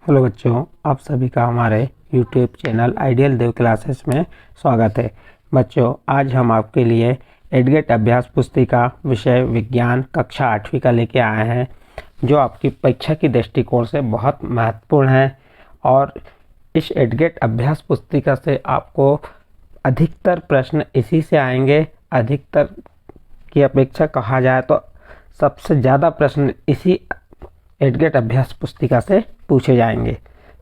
Hello बच्चों, आप सभी का हमारे यूट्यूब चैनल आइडियल देव क्लासेस में स्वागत है। बच्चों, आज हम आपके लिए एडगेट अभ्यास पुस्तिका विषय विज्ञान कक्षा 8वीं का लेके आए हैं, जो आपकी परीक्षा की दृष्टिकोण से बहुत महत्वपूर्ण है। और इस एडगेट अभ्यास पुस्तिका से आपको अधिकतर प्रश्न इसी से आएंगे। अधिकतर की अपेक्षा कहा जाए तो सबसे ज़्यादा प्रश्न इसी एडगेट अभ्यास पुस्तिका से पूछे जाएंगे।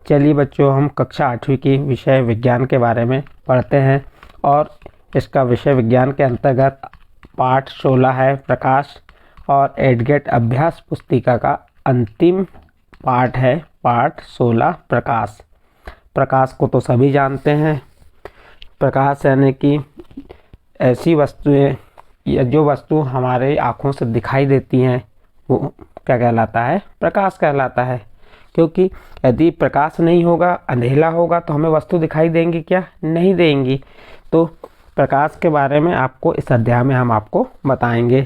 चलिए बच्चों, हम कक्षा 8वीं की विषय विज्ञान के बारे में पढ़ते हैं। और इसका विषय विज्ञान के अंतर्गत पाठ 16 है प्रकाश, और एडगेट अभ्यास पुस्तिका का अंतिम पाठ है पाठ 16 प्रकाश। प्रकाश को तो सभी जानते हैं। प्रकाश यानी कि ऐसी वस्तुएं या जो वस्तु हमारे आँखों से दिखाई देती हैं वो क्या कहलाता है? प्रकाश कहलाता है। क्योंकि यदि प्रकाश नहीं होगा, अंधेला होगा, तो हमें वस्तु दिखाई देंगी क्या? नहीं देंगी। तो प्रकाश के बारे में आपको इस अध्याय में हम आपको बताएंगे।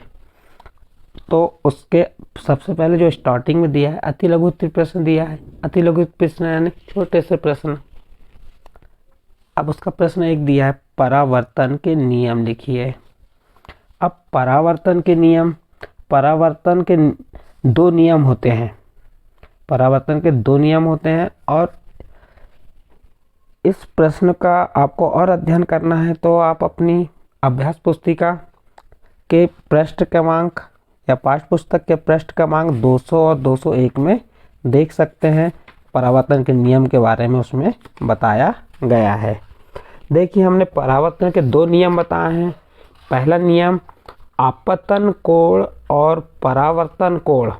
तो उसके सबसे पहले जो स्टार्टिंग में दिया है अति लघु उत्तरीय प्रश्न दिया है। अति लघु उत्तरीय प्रश्न यानी छोटे से प्रश्न। अब उसका प्रश्न एक दिया है, परावर्तन के नियम लिखिए। अब परावर्तन के नियम, परावर्तन के दो नियम होते हैं। परावर्तन के दो नियम होते हैं, और इस प्रश्न का आपको और अध्ययन करना है तो आप अपनी अभ्यास पुस्तिका के पृष्ठ क्रमांक या पाठ्य पुस्तक के पृष्ठ क्रमांक 200 और 201 में देख सकते हैं। परावर्तन के नियम के बारे में उसमें बताया गया है। देखिए, हमने परावर्तन के दो नियम बताए हैं। पहला नियम, आपतन कोण और परावर्तन कोण।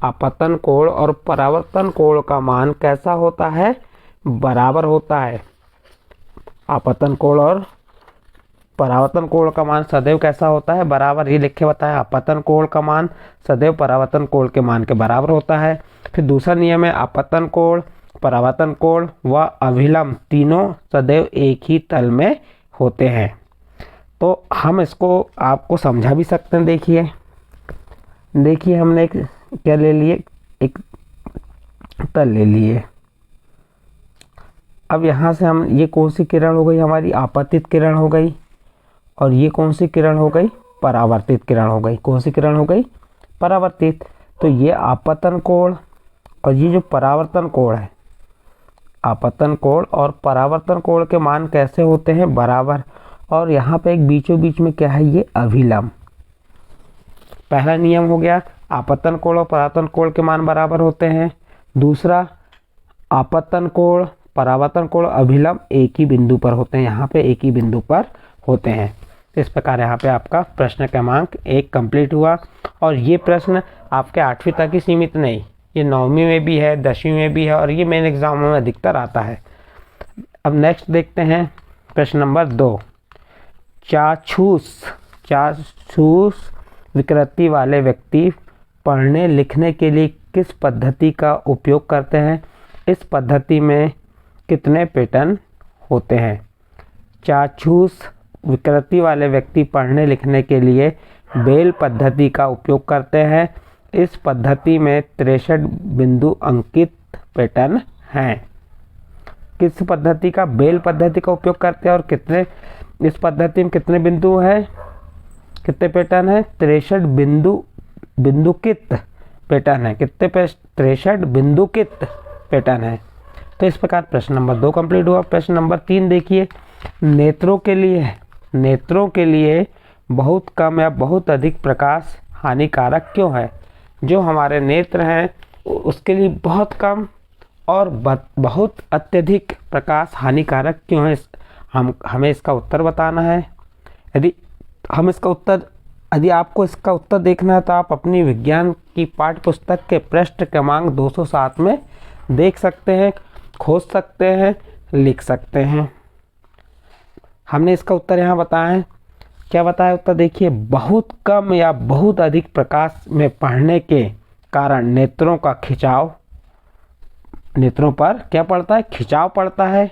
आपतन कोण और परावर्तन कोण का मान कैसा होता है? बराबर होता है। आपतन कोण और परावर्तन कोण का मान सदैव कैसा होता है? बराबर। ये लिख के बताया, आपतन कोण का मान सदैव परावर्तन कोण के मान के बराबर होता है। फिर दूसरा नियम है, आपतन कोण, परावर्तन कोण व अभिलंब तीनों सदैव एक ही तल में होते हैं। तो हम इसको आपको समझा भी सकते हैं। देखिए हमने एक क्या ले लिए, एक तल ले लिए। अब यहाँ से हम, ये कौन सी किरण हो गई? हमारी आपतित किरण हो गई। और ये कौन सी किरण हो गई? परावर्तित किरण हो गई। कौन सी किरण हो गई? परावर्तित। तो ये आपतन कोण और ये जो परावर्तन कोण है, आपतन कोण और परावर्तन कोण के मान कैसे होते हैं? बराबर। और यहाँ पे एक बीचों बीच में क्या है? ये अभिलंब। पहला नियम हो गया, आपतन कोण और परावर्तन कोण के मान बराबर होते हैं। दूसरा, आपतन कोण परावर्तन कोण अभिलंब एक ही बिंदु पर होते हैं। यहाँ पे एक ही बिंदु पर होते हैं। इस प्रकार यहाँ पे आपका प्रश्न क्रमांक 1 कंप्लीट हुआ। और ये प्रश्न आपके 8वीं तक ही सीमित नहीं, ये 9वीं में भी है, 10वीं में भी है, और ये मेन एग्जाम में अधिकतर आता है। अब नेक्स्ट देखते हैं प्रश्न नंबर 2। चाक्षुष विकृति वाले व्यक्ति पढ़ने लिखने के लिए किस पद्धति का उपयोग करते हैं? इस पद्धति में कितने पैटर्न होते हैं? चाक्षुष विकृति वाले व्यक्ति पढ़ने लिखने के लिए बेल पद्धति का उपयोग करते हैं। इस पद्धति में 63 बिंदु अंकित पैटर्न हैं। किस पद्धति का? बेल पद्धति का उपयोग करते हैं। और कितने, इस पद्धति में कितने बिंदु हैं, कितने पैटर्न है? 63 बिंदुकित पैटर्न है। कितने? 63 बिंदुकित पैटर्न है। तो इस प्रकार प्रश्न नंबर 2 कंप्लीट हुआ। प्रश्न नंबर 3 देखिए, नेत्रों के लिए बहुत कम या बहुत अधिक प्रकाश हानिकारक क्यों है? जो हमारे नेत्र हैं उसके लिए बहुत कम और बहुत अत्यधिक प्रकाश हानिकारक क्यों है? हमें इसका उत्तर बताना है। यदि आपको इसका उत्तर देखना है तो आप अपनी विज्ञान की पाठ्य पुस्तक के पृष्ठ क्रमांक 207 में देख सकते हैं, खोज सकते हैं, लिख सकते हैं। हमने इसका उत्तर यहाँ बताया है। क्या बताया उत्तर? देखिए, बहुत कम या बहुत अधिक प्रकाश में पढ़ने के कारण नेत्रों पर क्या पड़ता है? खिंचाव पड़ता है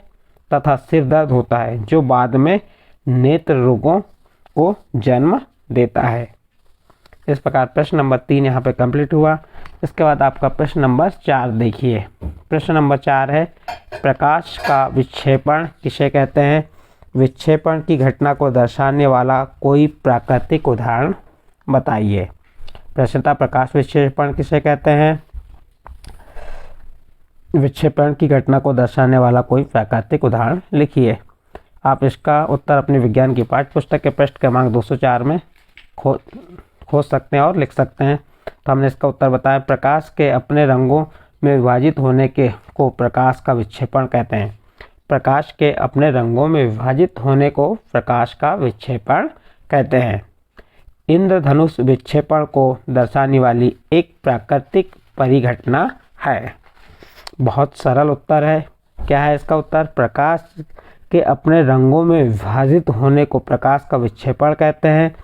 तथा सिर दर्द होता है, जो बाद में नेत्र रोगों को जन्म देता है। इस प्रकार प्रश्न नंबर 3 यहाँ पे कंप्लीट हुआ। इसके बाद आपका प्रश्न नंबर 4 देखिए। प्रश्न नंबर 4 है, प्रकाश का विक्षेपण किसे कहते हैं? विक्षेपण की घटना को दर्शाने वाला कोई प्राकृतिक उदाहरण बताइए। प्रश्नता प्रकाश विक्षेपण किसे कहते हैं? विक्षेपण की घटना को दर्शाने वाला कोई प्राकृतिक उदाहरण लिखिए। आप इसका उत्तर अपने विज्ञान की पाठ्य पुस्तक के पृष्ठ क्रमांक 204 में खोज सकते हैं और लिख सकते हैं। तो हमने इसका उत्तर बताया, प्रकाश के अपने रंगों में विभाजित होने के को प्रकाश का विक्षेपण कहते हैं। प्रकाश के अपने रंगों में विभाजित होने को प्रकाश का विक्षेपण कहते हैं। इंद्रधनुष विक्षेपण को दर्शाने वाली एक प्राकृतिक परिघटना है। बहुत सरल उत्तर है। क्या है इसका उत्तर? प्रकाश के अपने रंगों में विभाजित होने को प्रकाश का विक्षेपण कहते हैं।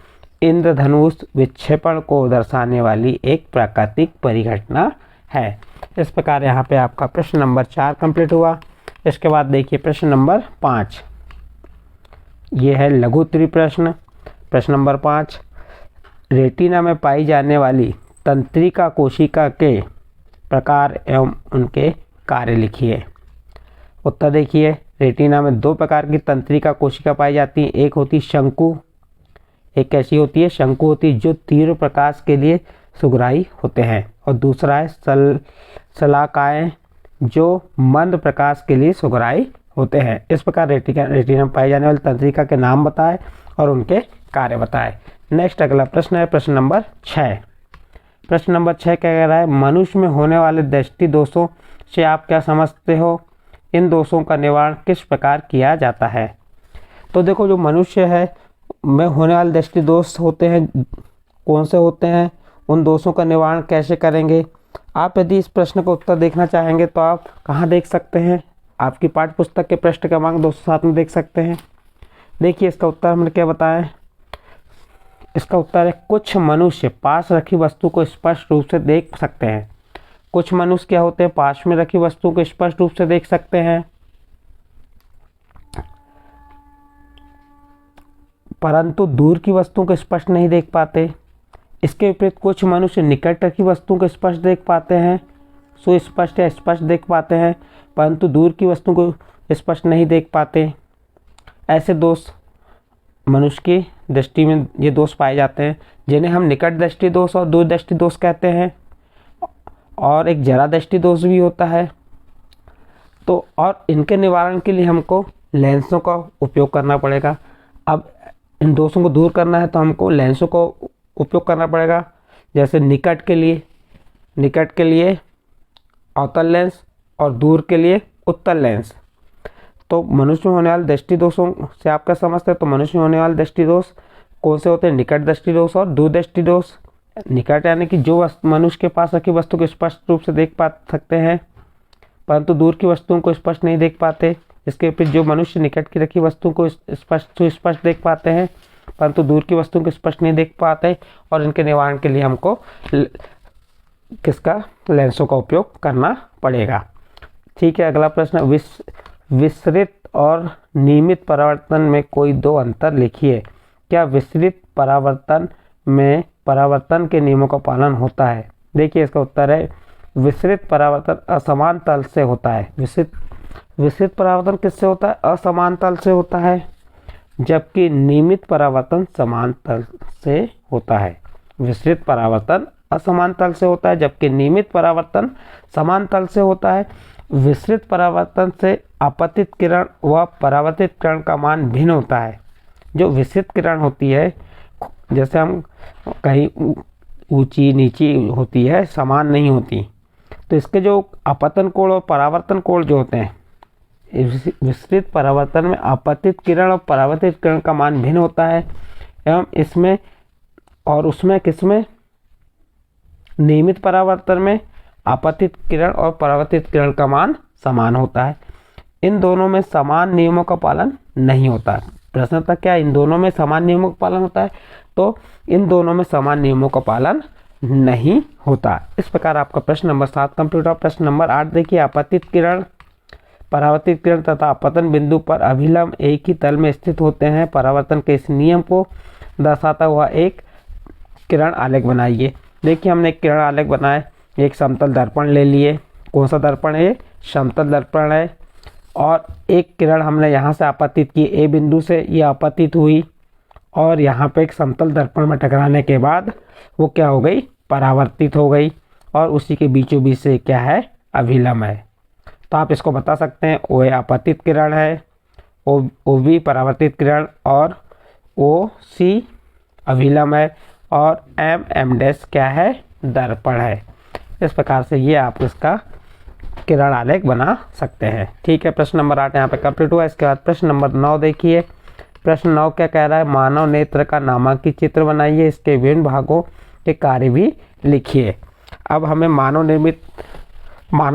इंद्रधनुष विक्षेपण को दर्शाने वाली एक प्राकृतिक परिघटना है। इस प्रकार यहाँ पे आपका प्रश्न नंबर 4 कंप्लीट हुआ। इसके बाद देखिए प्रश्न नंबर 5, ये है लघु उत्तरीय प्रश्न। प्रश्न नंबर 5, रेटिना में पाई जाने वाली तंत्रिका कोशिका के प्रकार एवं उनके कार्य लिखिए। उत्तर देखिए, रेटिना में 2 प्रकार की तंत्रिका कोशिका पाई जाती हैं। एक होती शंकु, एक कैसी होती है? शंकु होती है, जो तीव्र प्रकाश के लिए सुगराई होते हैं, और दूसरा है शलाकाएं, जो मंद प्रकाश के लिए सुगराई होते हैं। इस प्रकार रेटिना में पाई जाने वाली तंत्रिका के नाम बताएं और उनके कार्य बताएं। नेक्स्ट अगला प्रश्न है प्रश्न नंबर 6। प्रश्न नंबर 6 क्या कह रहा है? मनुष्य में होने वाले दृष्टि दोषों से आप क्या समझते हो? इन दोषों का निवारण किस प्रकार किया जाता है? तो देखो, जो मनुष्य है में होने वाले दृष्टि दोष होते हैं, कौन से होते हैं? उन दोषों का निवारण कैसे करेंगे? आप यदि इस प्रश्न का उत्तर देखना चाहेंगे तो आप कहाँ देख सकते हैं? आपकी पाठ्य पुस्तक के पृष्ठ क्रमांक 207 में देख सकते हैं। देखिए इसका उत्तर हमने क्या बताया। इसका उत्तर है, कुछ मनुष्य पास रखी वस्तु को स्पष्ट रूप से देख सकते हैं। कुछ मनुष्य क्या होते हैं? पास में रखी वस्तु को स्पष्ट रूप से देख सकते हैं, परंतु दूर की वस्तुओं को स्पष्ट नहीं देख पाते। इसके विपरीत कुछ मनुष्य निकट रखी वस्तुओं को स्पष्ट देख पाते हैं, सुस्पष्ट या स्पष्ट देख पाते हैं, परंतु दूर की वस्तुओं को स्पष्ट नहीं देख पाते। ऐसे दोष मनुष्य की दृष्टि में ये दोष पाए जाते हैं, जिन्हें हम निकट दृष्टि दोष और दूर दृष्टि दोष कहते हैं। और एक जरा दृष्टि दोष भी होता है। तो और इनके निवारण के लिए हमको लेंसों का उपयोग करना पड़ेगा। अब इन दोषों को दूर करना है तो हमको लेंसों को उपयोग करना पड़ेगा। जैसे निकट के लिए अवतल लेंस और दूर के लिए उत्तल लेंस। तो मनुष्य में होने वाले दृष्टि दोषों से आप क्या समझते हैं? तो मनुष्य में होने वाले दृष्टि दोष कौन से होते हैं? निकट दृष्टि दोष और दूर दृष्टि दोष। निकट यानी कि जो मनुष्य के पास रखी वस्तु को स्पष्ट रूप से देख पा सकते हैं, परंतु दूर की वस्तुओं को स्पष्ट नहीं देख पाते। इसके विपरीत जो मनुष्य निकट की रखी वस्तुओं को सुस्पष्ट देख पाते हैं, परंतु दूर की वस्तुओं को स्पष्ट नहीं देख पाते। और इनके निवारण के लिए हमको किसका? लेंसों का उपयोग करना पड़ेगा। ठीक है, अगला प्रश्न, विसरित और नियमित परावर्तन में कोई 2 अंतर लिखिए। क्या विसरित परावर्तन में परावर्तन के नियमों का पालन होता है? देखिए इसका उत्तर है, विसरित परावर्तन असमान तल से होता है। विसरित परावर्तन किससे होता है? असमान तल से होता है, जबकि नियमित परावर्तन समान तल से होता है। विसरित परावर्तन असमान तल से होता है, जबकि नियमित परावर्तन समान तल से होता है। विसरित परावर्तन से आपतित किरण व परावर्तित किरण का मान भिन्न होता है। जो विसरित किरण होती है, जैसे हम कहीं ऊंची नीची होती है, समान नहीं होती, तो इसके जो आपतन कोण और परावर्तन कोण जो होते हैं, विसरित परावर्तन में आपतित किरण और परावर्तित किरण का मान भिन्न होता है। एवं इसमें और उसमें किसमें? नियमित परावर्तन में आपतित किरण और परावर्तित किरण का मान समान होता है। इन दोनों में समान नियमों का पालन नहीं होता। प्रश्न था क्या इन दोनों में समान नियमों का पालन होता है? तो इन दोनों में समान नियमों का पालन नहीं होता। इस प्रकार आपका प्रश्न नंबर 7 कंप्लीट हुआ। प्रश्न नंबर 8 देखिए, आपतित किरण, परावर्तित किरण तथा आपतन बिंदु पर अभिलंब एक ही तल में स्थित होते हैं। परावर्तन के इस नियम को दर्शाता हुआ एक किरण आलेख बनाइए। देखिए हमने एक किरण आलेख बनाया एक समतल दर्पण ले लिए। कौन सा दर्पण है? समतल दर्पण है। और एक किरण हमने यहाँ से आपतित की, ए बिंदु से ये आपतित हुई और यहाँ पे एक समतल दर्पण में टकराने के बाद वो क्या हो गई? परावर्तित हो गई। और उसी के बीचों बीच से क्या है? अभिलंब है। तो आप इसको बता सकते हैं ओ ए आपतित किरण है, ओ बी परावर्तित किरण और ओ सी अभिलंब है और एम डैश क्या है? दर्पण है। इस प्रकार से ये आप इसका किरण आलेख बना सकते हैं। ठीक है, प्रश्न नंबर 8 यहाँ पे कंप्लीट हुआ। इसके बाद प्रश्न नंबर 9 देखिए। प्रश्न 9 क्या कह रहा है? मानव नेत्र का नामांकित चित्र बनाइए, इसके विभिन्न भागों के कार्य भी लिखिए। अब हमें मानव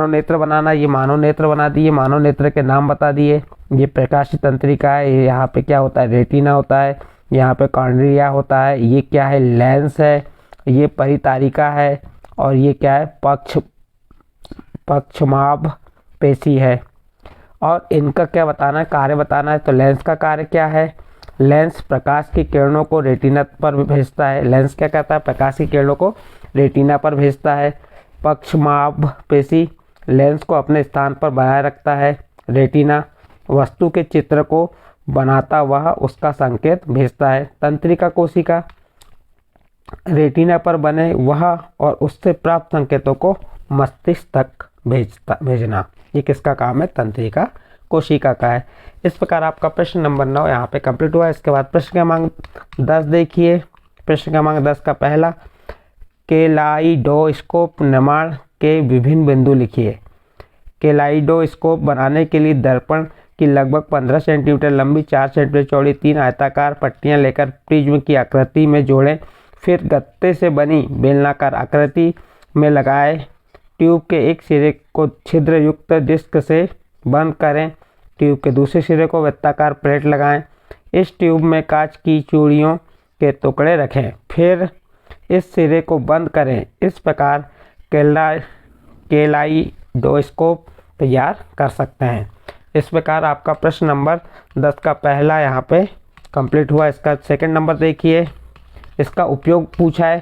नेत्र बनाना, ये मानव नेत्र बना दिए, मानव नेत्र के नाम बता दिए। ये प्रकाशीय तंत्रिका है, यहाँ पे क्या होता है? रेटिना होता है, यहाँ पे कॉर्निया होता है, ये क्या है? लेंस है, ये परितारिका है और ये क्या है? पक्षमाभ पेशी है। और इनका क्या बताना है? कार्य बताना है। तो लेंस का कार्य क्या है? लेंस प्रकाश की किरणों को रेटिना पर भेजता है। लेंस क्या करता है? प्रकाश की किरणों को रेटिना पर भेजता है। पक्षमाभ पेशी लेंस को अपने स्थान पर बनाए रखता है। रेटिना वस्तु के चित्र को बनाता वह उसका संकेत भेजता है। तंत्रिका कोशिका रेटिना पर बने वह और उससे प्राप्त संकेतों को मस्तिष्क तक भेजना। ये किसका काम है? तंत्रिका कोशिका का है। इस प्रकार आपका प्रश्न नंबर 9 यहाँ पे कंप्लीट हुआ। इसके बाद प्रश्न क्रमांक 10 देखिए। प्रश्न क्रमांक 10 का पहला, केलाइडोस्कोप निर्माण के विभिन्न बिंदु लिखिए। केलाइडोस्कोप बनाने के लिए दर्पण की लगभग 15 सेंटीमीटर लंबी, 4 सेंटीमीटर चौड़ी 3 आयताकार पट्टियां लेकर प्रिज्म की आकृति में जोड़ें। फिर गत्ते से बनी बेलनाकार आकृति में लगाए ट्यूब के एक सिरे को छिद्र युक्त डिस्क से बंद करें। ट्यूब के दूसरे सिरे को वृत्ताकार प्लेट लगाएं। इस ट्यूब में कांच की चूड़ियों के टुकड़े रखें, फिर इस सिरे को बंद करें। इस प्रकार केलाइडोस्कोप तैयार कर सकते हैं। इस प्रकार आपका प्रश्न नंबर 10 का पहला यहाँ पे कंप्लीट हुआ। इसका सेकंड नंबर देखिए। इसका उपयोग पूछा है।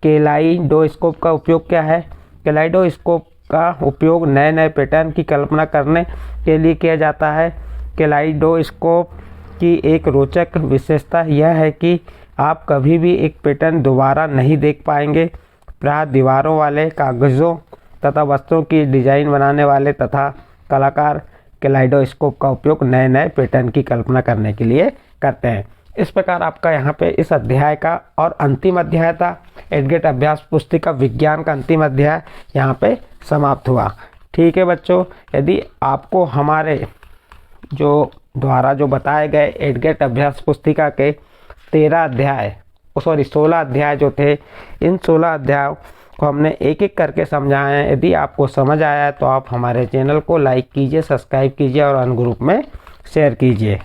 केलाइडोस्कोप का उपयोग क्या है? केलाइडोस्कोप का उपयोग नए नए पैटर्न की कल्पना करने के लिए किया जाता है। केलाइडोस्कोप की एक रोचक विशेषता यह है कि आप कभी भी एक पैटर्न दोबारा नहीं देख पाएंगे। प्रायः दीवारों वाले कागज़ों तथा वस्त्रों की डिजाइन बनाने वाले तथा कलाकार केलाइडोस्कोप का उपयोग नए नए पैटर्न की कल्पना करने के लिए करते हैं। इस प्रकार आपका यहाँ पे इस अध्याय का और अंतिम अध्याय था एडगेट अभ्यास पुस्तिका विज्ञान का अंतिम अध्याय यहाँ पे समाप्त हुआ। ठीक है बच्चों, यदि आपको हमारे जो बताए गए एडगेट अभ्यास पुस्तिका के 16 अध्याय जो थे, इन 16 अध्यायों को हमने एक एक करके समझाए हैं। यदि आपको समझ आया है तो आप हमारे चैनल को लाइक कीजिए, सब्सक्राइब कीजिए और अन्य ग्रुप में शेयर कीजिए।